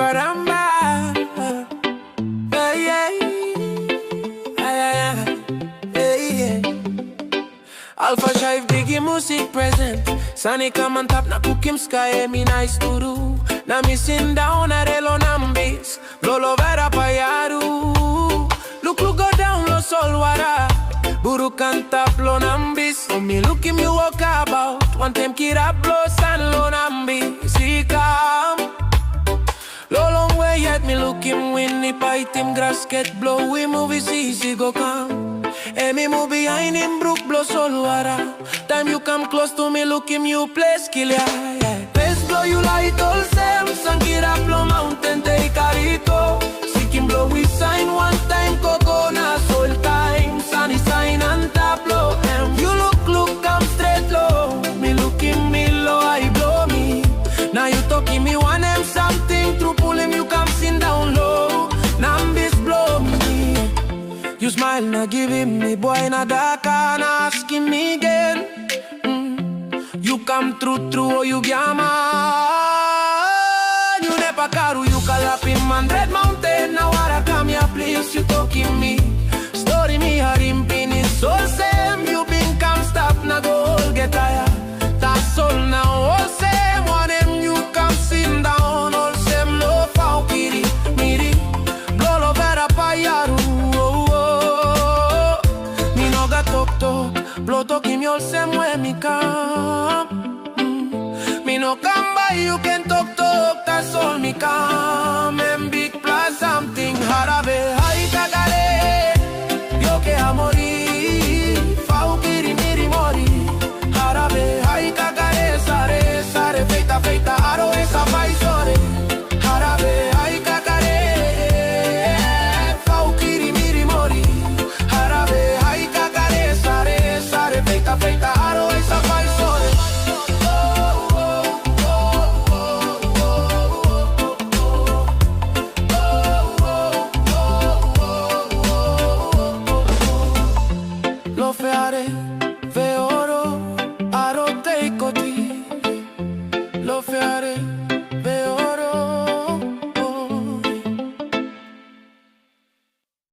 caramba. Hey, hey, hey, hey, hey. Alpha Shive Diggy music present. Sunny come on top na cookim sky me nice to do. Na missing down a relo nambis. Lolo vera payaru. Look go down lo solwara. Buru canta lo nambis. Oh me look him you walk about. One time kira blow san lo nambis. See come. Lo long way yet me look him win. Ni fight him grass get blow. We movies easy go come. And me move behind him brook blow solwara. Time you come close to me look him you place kill ya. Place blow you light all same. San kira blow mountain take carito. Seek him blow we sign one time coconut soul time. Sunny sign and tap low. You look come straight low. Me look him me low I blow me. Now you talking me one M something. Through pull him you come sit down low. Nambis blow me. You smile na give him me boy na dark and asking me again. You come through oh you gyama. You never caru you calap him on Red Mountain. Now I come here please you talking me. Story me harim pin is so same. You been come stop na go all get tired. That's all now all same. One them you come sit down all same no fau kiri miri. Blolo vera payaru. Mi no ga tok tok. Blow talk him all same way me come. Me no come by you can talk that's all me come. And big plus something harabe hai tagale.